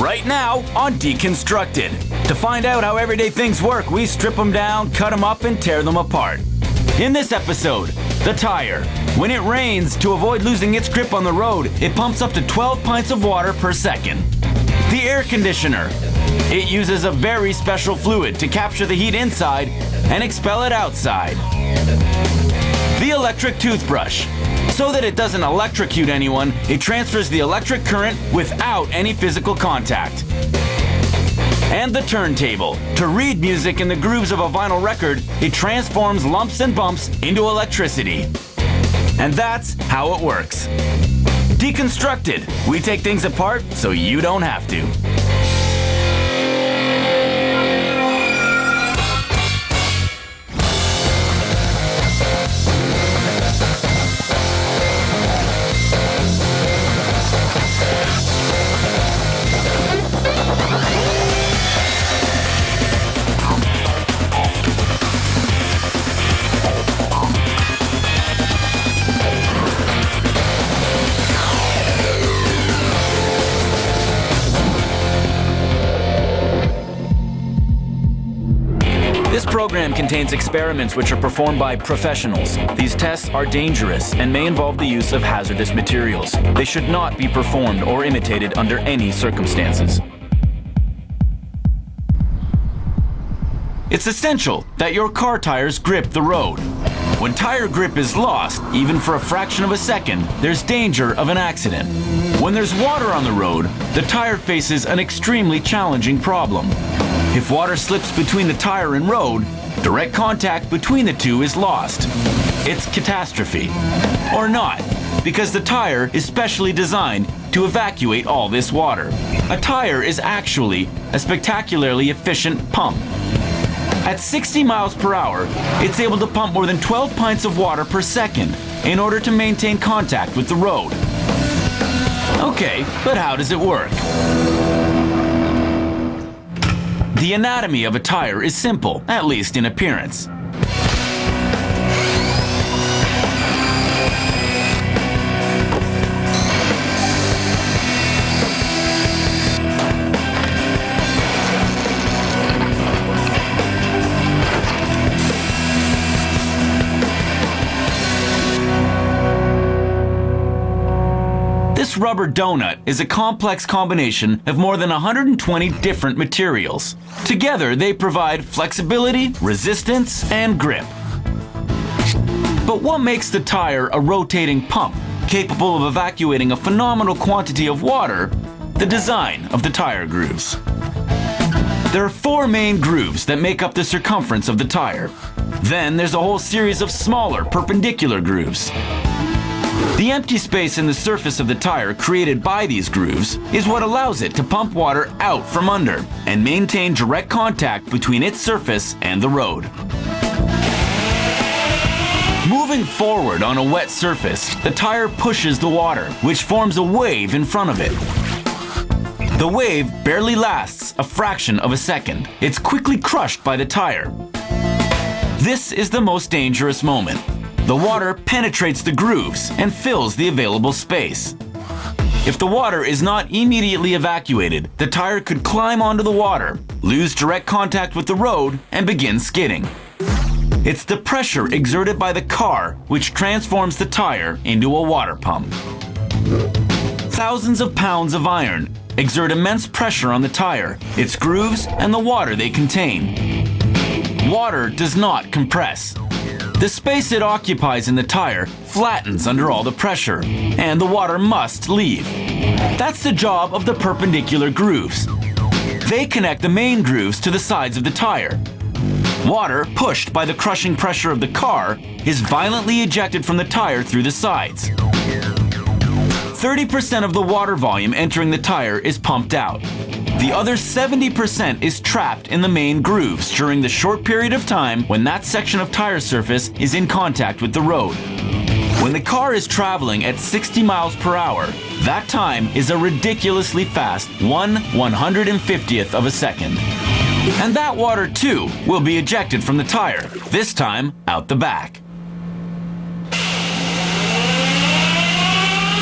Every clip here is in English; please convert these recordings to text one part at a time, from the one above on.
right now on Deconstructed. To find out how everyday things work, we strip them down, cut them up, and tear them apart. In this episode, the tire. When it rains, to avoid losing its grip on the road, it pumps up to 12 pints of water per second. The air conditioner. It uses a very special fluid to capture the heat inside and expel it outside. The electric toothbrush. So that it doesn't electrocute anyone, it transfers the electric current without any physical contact. And the turntable. To read music in the grooves of a vinyl record, it transforms lumps and bumps into electricity. And that's how it works. Deconstructed. We take things apart so you don't have to. This program contains experiments which are performed by professionals. These tests are dangerous and may involve the use of hazardous materials. They should not be performed or imitated under any circumstances. It's essential that your car tires grip the road. When tire grip is lost, even for a fraction of a second, there's danger of an accident. When there's water on the road, the tire faces an extremely challenging problem. If water slips between the tire and road, direct contact between the two is lost. It's catastrophe. Or not, because the tire is specially designed to evacuate all this water. A tire is actually a spectacularly efficient pump. At 60 miles per hour, it's able to pump more than 12 pints of water per second in order to maintain contact with the road. Okay, but how does it work? The anatomy of a tire is simple, at least in appearance. This rubber donut is a complex combination of more than 120 different materials. Together, they provide flexibility, resistance, and grip. But what makes the tire a rotating pump, capable of evacuating a phenomenal quantity of water? The design of the tire grooves. There are 4 main grooves that make up the circumference of the tire. Then there's a whole series of smaller, perpendicular grooves. The empty space in the surface of the tire created by these grooves is what allows it to pump water out from under and maintain direct contact between its surface and the road. Moving forward on a wet surface, the tire pushes the water, which forms a wave in front of it. The wave barely lasts a fraction of a second. It's quickly crushed by the tire. This is the most dangerous moment. The water penetrates the grooves and fills the available space. If the water is not immediately evacuated, the tire could climb onto the water, lose direct contact with the road, and begin skidding. It's the pressure exerted by the car which transforms the tire into a water pump. Thousands of pounds of iron exert immense pressure on the tire, its grooves, and the water they contain. Water does not compress. The space it occupies in the tire flattens under all the pressure, and the water must leave. That's the job of the perpendicular grooves. They connect the main grooves to the sides of the tire. Water, pushed by the crushing pressure of the car, is violently ejected from the tire through the sides. 30% of the water volume entering the tire is pumped out. The other 70% is trapped in the main grooves during the short period of time when that section of tire surface is in contact with the road. When the car is traveling at 60 miles per hour, that time is a ridiculously fast 1/150th of a second. And that water too will be ejected from the tire, this time out the back.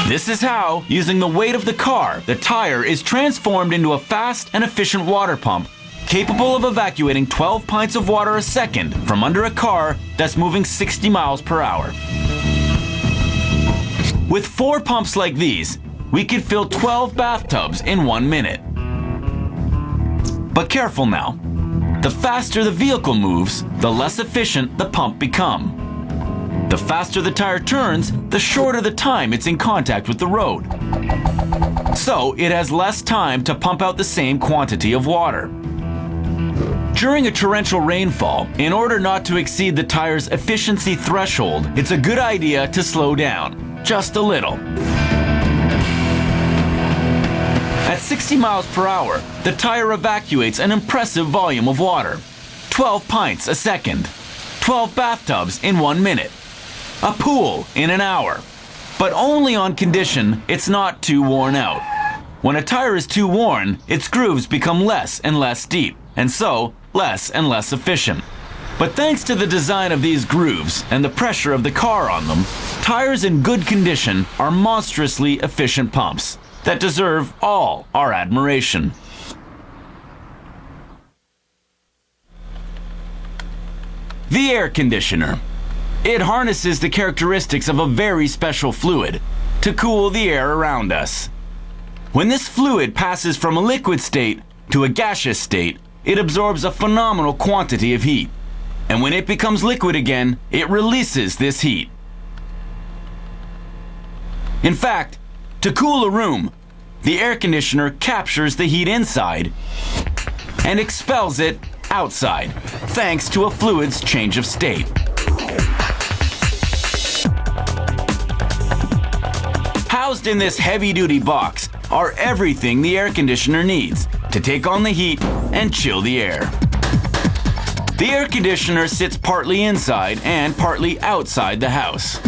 This is how, using the weight of the car, the tire is transformed into a fast and efficient water pump capable of evacuating 12 pints of water a second from under a car that's moving 60 miles per hour. With 4 pumps like these, we could fill 12 bathtubs in 1 minute. But careful now. The faster the vehicle moves, the less efficient the pump becomes. The faster the tire turns, the shorter the time it's in contact with the road. So it has less time to pump out the same quantity of water. During a torrential rainfall, in order not to exceed the tire's efficiency threshold, it's a good idea to slow down, just a little. At 60 miles per hour, the tire evacuates an impressive volume of water. 12 pints a second. 12 bathtubs in 1 minute. A pool in an hour. But only on condition it's not too worn out. When a tire is too worn, its grooves become less and less deep, and so less and less efficient. But thanks to the design of these grooves and the pressure of the car on them, tires in good condition are monstrously efficient pumps that deserve all our admiration. The air conditioner. It harnesses the characteristics of a very special fluid to cool the air around us. When this fluid passes from a liquid state to a gaseous state, it absorbs a phenomenal quantity of heat. And when it becomes liquid again, it releases this heat. In fact, to cool a room, the air conditioner captures the heat inside and expels it outside, thanks to a fluid's change of state. Housed in this heavy-duty box are everything the air conditioner needs to take on the heat and chill the air. The air conditioner sits partly inside and partly outside the house.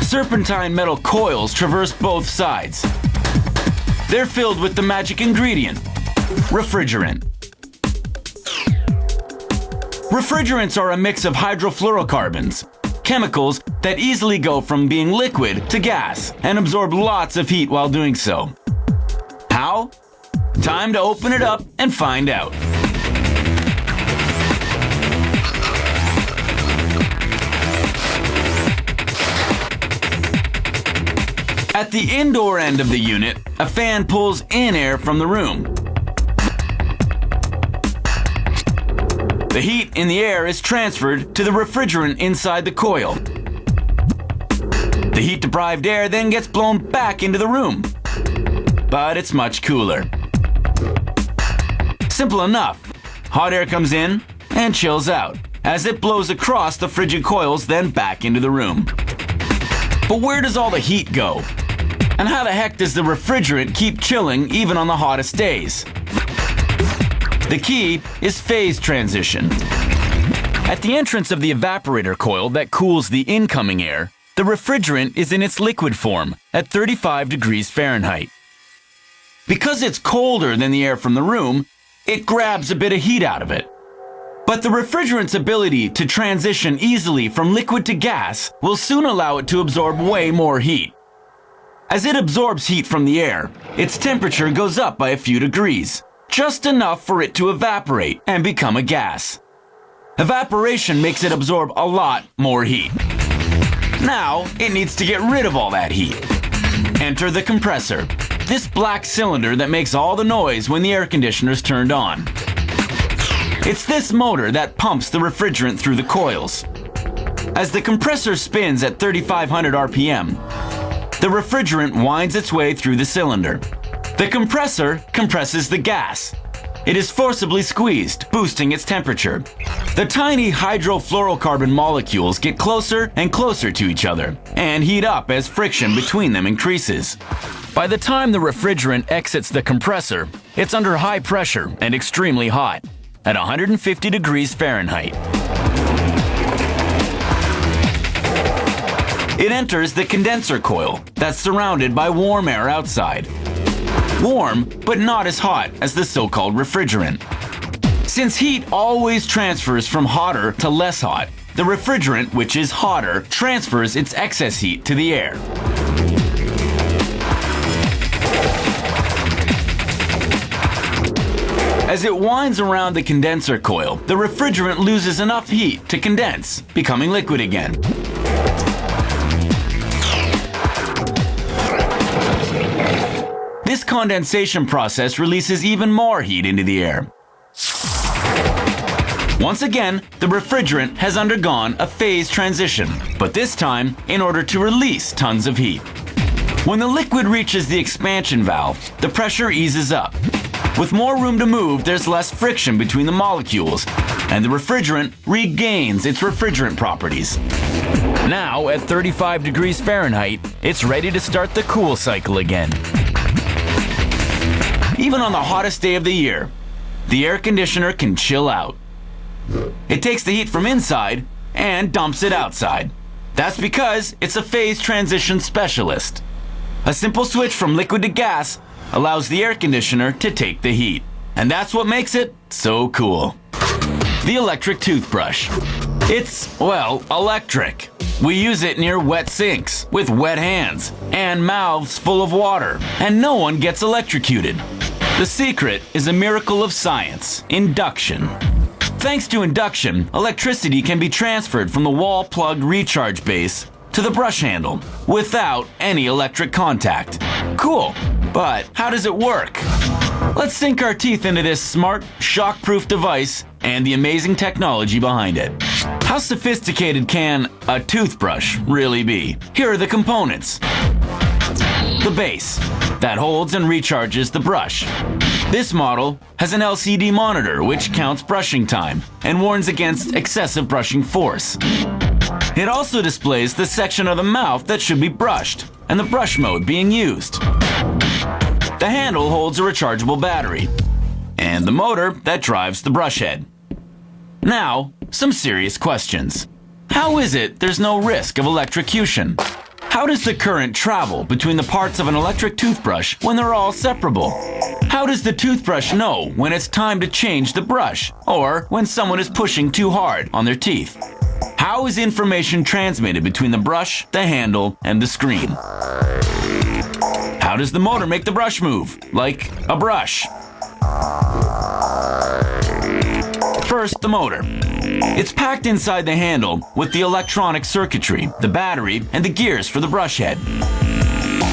Serpentine metal coils traverse both sides. They're filled with the magic ingredient, refrigerant. Refrigerants are a mix of hydrofluorocarbons, chemicals that easily go from being liquid to gas and absorb lots of heat while doing so. How? Time to open it up and find out. At the indoor end of the unit, a fan pulls in air from the room. The heat in the air is transferred to the refrigerant inside the coil. The heat-deprived air then gets blown back into the room, but it's much cooler. Simple enough. Hot air comes in and chills out as it blows across the frigid coils, then back into the room. But where does all the heat go? And how the heck does the refrigerant keep chilling even on the hottest days? The key is phase transition. At the entrance of the evaporator coil that cools the incoming air, the refrigerant is in its liquid form at 35 degrees Fahrenheit. Because it's colder than the air from the room, it grabs a bit of heat out of it. But the refrigerant's ability to transition easily from liquid to gas will soon allow it to absorb way more heat. As it absorbs heat from the air, its temperature goes up by a few degrees, just enough for it to evaporate and become a gas. Evaporation makes it absorb a lot more heat. Now, it needs to get rid of all that heat. Enter the compressor, this black cylinder that makes all the noise when the air conditioner's turned on. It's this motor that pumps the refrigerant through the coils. As the compressor spins at 3,500 RPM, the refrigerant winds its way through the cylinder. The compressor compresses the gas. It is forcibly squeezed, boosting its temperature. The tiny hydrofluorocarbon molecules get closer and closer to each other and heat up as friction between them increases. By the time the refrigerant exits the compressor, it's under high pressure and extremely hot, at 150 degrees Fahrenheit. It enters the condenser coil that's surrounded by warm air outside. Warm, but not as hot as the so-called refrigerant. Since heat always transfers from hotter to less hot, the refrigerant, which is hotter, transfers its excess heat to the air. As it winds around the condenser coil, the refrigerant loses enough heat to condense, becoming liquid again. This condensation process releases even more heat into the air. Once again, the refrigerant has undergone a phase transition, but this time in order to release tons of heat. When the liquid reaches the expansion valve, the pressure eases up. With more room to move, there's less friction between the molecules, and the refrigerant regains its refrigerant properties. Now, at 35 degrees Fahrenheit, it's ready to start the cool cycle again. Even on the hottest day of the year, the air conditioner can chill out. It takes the heat from inside and dumps it outside. That's because it's a phase transition specialist. A simple switch from liquid to gas allows the air conditioner to take the heat. And that's what makes it so cool. The electric toothbrush. It's, well, electric. We use it near wet sinks, with wet hands, and mouths full of water, and no one gets electrocuted. The secret is a miracle of science, induction. Thanks to induction, electricity can be transferred from the wall-plugged recharge base to the brush handle without any electric contact. Cool, but how does it work? Let's sink our teeth into this smart, shock-proof device and the amazing technology behind it. How sophisticated can a toothbrush really be? Here are the components. The base that holds and recharges the brush. This model has an LCD monitor which counts brushing time and warns against excessive brushing force. It also displays the section of the mouth that should be brushed and the brush mode being used. The handle holds a rechargeable battery and the motor that drives the brush head. Now, some serious questions. How is it there's no risk of electrocution? How does the current travel between the parts of an electric toothbrush when they're all separable? How does the toothbrush know when it's time to change the brush or when someone is pushing too hard on their teeth? How is information transmitted between the brush, the handle, and the screen? How does the motor make the brush move, like a brush? First, the motor. It's packed inside the handle with the electronic circuitry, the battery, and the gears for the brush head.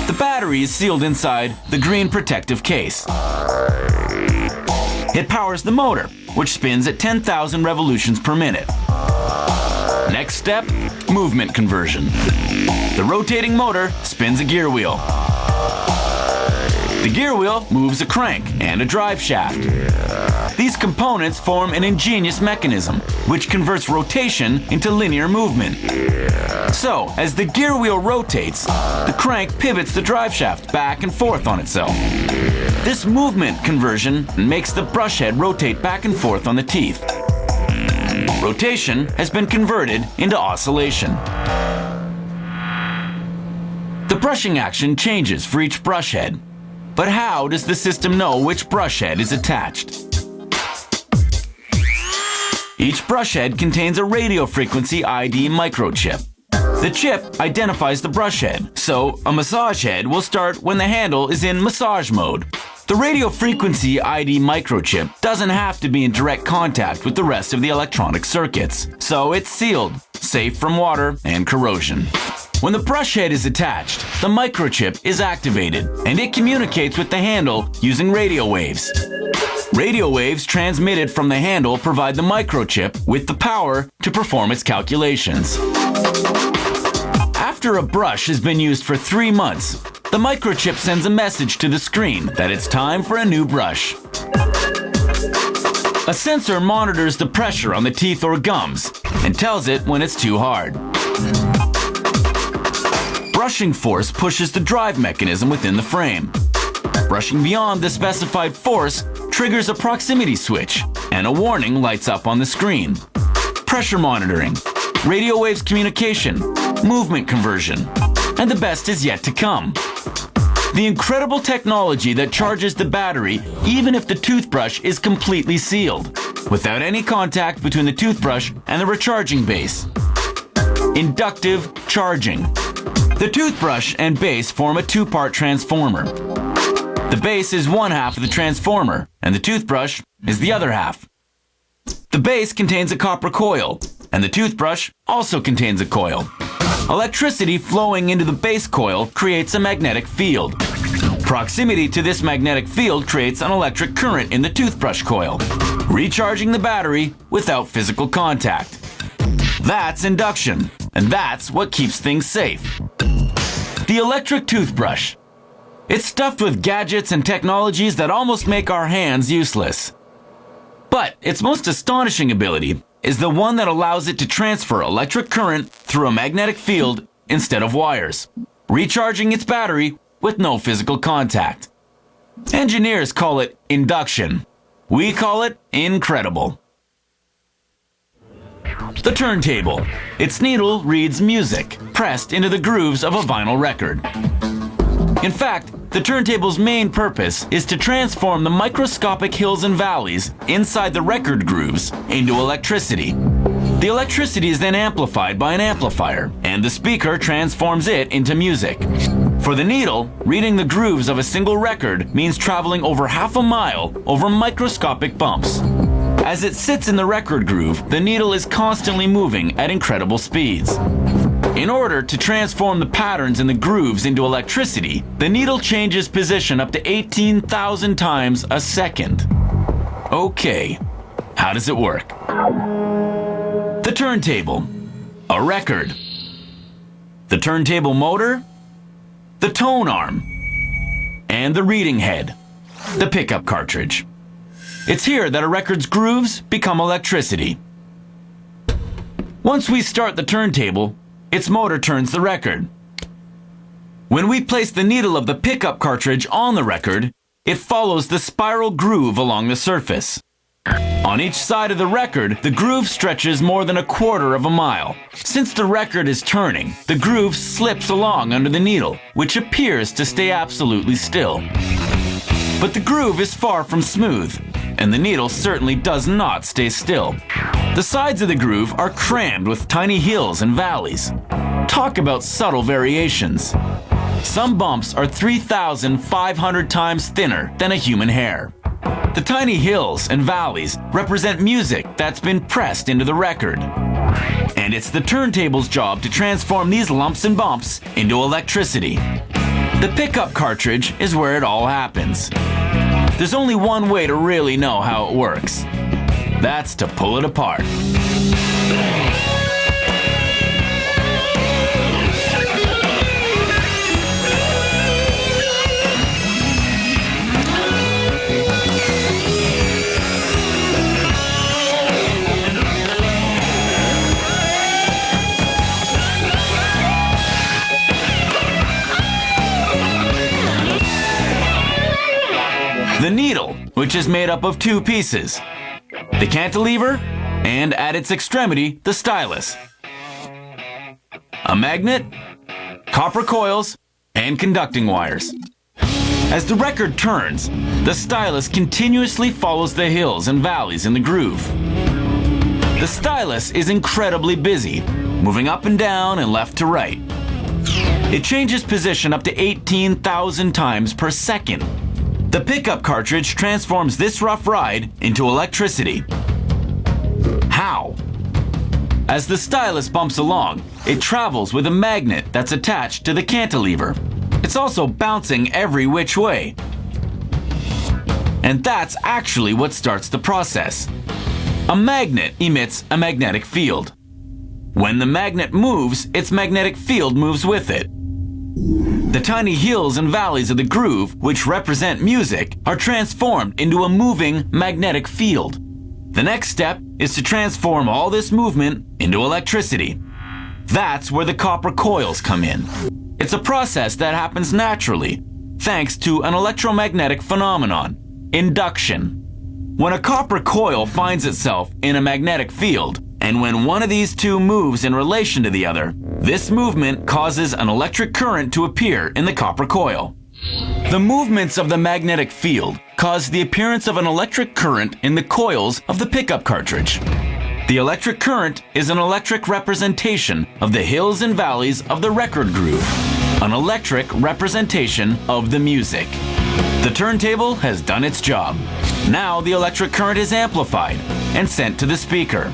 The battery is sealed inside the green protective case. It powers the motor, which spins at 10,000 revolutions per minute. Next step, movement conversion. The rotating motor spins a gear wheel. The gear wheel moves a crank and a drive shaft. These components form an ingenious mechanism, which converts rotation into linear movement. So, as the gear wheel rotates, the crank pivots the drive shaft back and forth on itself. This movement conversion makes the brush head rotate back and forth on the teeth. Rotation has been converted into oscillation. The brushing action changes for each brush head. But how does the system know which brush head is attached? Each brush head contains a radio frequency ID microchip. The chip identifies the brush head, so a massage head will start when the handle is in massage mode. The radio frequency ID microchip doesn't have to be in direct contact with the rest of the electronic circuits, so it's sealed, safe from water and corrosion. When the brush head is attached, the microchip is activated, and it communicates with the handle using radio waves. Radio waves transmitted from the handle provide the microchip with the power to perform its calculations. After a brush has been used for 3 months, the microchip sends a message to the screen that it's time for a new brush. A sensor monitors the pressure on the teeth or gums and tells it when it's too hard. Brushing force pushes the drive mechanism within the frame. Brushing beyond the specified force triggers a proximity switch, and a warning lights up on the screen. Pressure monitoring, radio waves communication, movement conversion, and the best is yet to come. The incredible technology that charges the battery even if the toothbrush is completely sealed, without any contact between the toothbrush and the recharging base. Inductive charging. The toothbrush and base form a 2-part transformer. The base is one half of the transformer, and the toothbrush is the other half. The base contains a copper coil, and the toothbrush also contains a coil. Electricity flowing into the base coil creates a magnetic field. Proximity to this magnetic field creates an electric current in the toothbrush coil, recharging the battery without physical contact. That's induction, and that's what keeps things safe. The electric toothbrush. It's stuffed with gadgets and technologies that almost make our hands useless. But its most astonishing ability is the one that allows it to transfer electric current through a magnetic field instead of wires, recharging its battery with no physical contact. Engineers call it induction. We call it incredible. The turntable. Its needle reads music, pressed into the grooves of a vinyl record. In fact, the turntable's main purpose is to transform the microscopic hills and valleys inside the record grooves into electricity. The electricity is then amplified by an amplifier, and the speaker transforms it into music. For the needle, reading the grooves of a single record means traveling over half a mile over microscopic bumps. As it sits in the record groove, the needle is constantly moving at incredible speeds. In order to transform the patterns in the grooves into electricity, the needle changes position up to 18,000 times a second. Okay, how does it work? The turntable, a record. The turntable motor, the tone arm, and the reading head, the pickup cartridge. It's here that a record's grooves become electricity. Once we start the turntable, its motor turns the record. When we place the needle of the pickup cartridge on the record, it follows the spiral groove along the surface. On each side of the record, the groove stretches more than 1/4 of a mile. Since the record is turning, the groove slips along under the needle, which appears to stay absolutely still. But the groove is far from smooth, and the needle certainly does not stay still. The sides of the groove are crammed with tiny hills and valleys. Talk about subtle variations. Some bumps are 3,500 times thinner than a human hair. The tiny hills and valleys represent music that's been pressed into the record. And it's the turntable's job to transform these lumps and bumps into electricity. The pickup cartridge is where it all happens. There's only one way to really know how it works. That's to pull it apart. The needle, which is made up of 2 pieces, the cantilever, and at its extremity, the stylus. A magnet, copper coils, and conducting wires. As the record turns, the stylus continuously follows the hills and valleys in the groove. The stylus is incredibly busy, moving up and down and left to right. It changes position up to 18,000 times per second. The pickup cartridge transforms this rough ride into electricity. How? As the stylus bumps along, it travels with a magnet that's attached to the cantilever. It's also bouncing every which way. And that's actually what starts the process. A magnet emits a magnetic field. When the magnet moves, its magnetic field moves with it. The tiny hills and valleys of the groove, which represent music, are transformed into a moving magnetic field. The next step is to transform all this movement into electricity. That's where the copper coils come in. It's a process that happens naturally, thanks to an electromagnetic phenomenon, induction. When a copper coil finds itself in a magnetic field, and when one of these two moves in relation to the other, this movement causes an electric current to appear in the copper coil. The movements of the magnetic field cause the appearance of an electric current in the coils of the pickup cartridge. The electric current is an electric representation of the hills and valleys of the record groove, an electric representation of the music. The turntable has done its job. Now the electric current is amplified and sent to the speaker.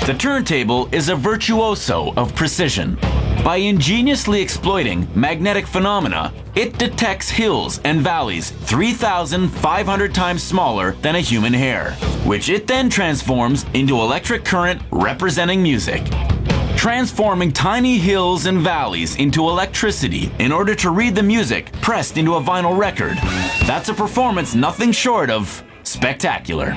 The turntable is a virtuoso of precision. By ingeniously exploiting magnetic phenomena, it detects hills and valleys 3,500 times smaller than a human hair, which it then transforms into electric current representing music. Transforming tiny hills and valleys into electricity in order to read the music pressed into a vinyl record. That's a performance nothing short of spectacular.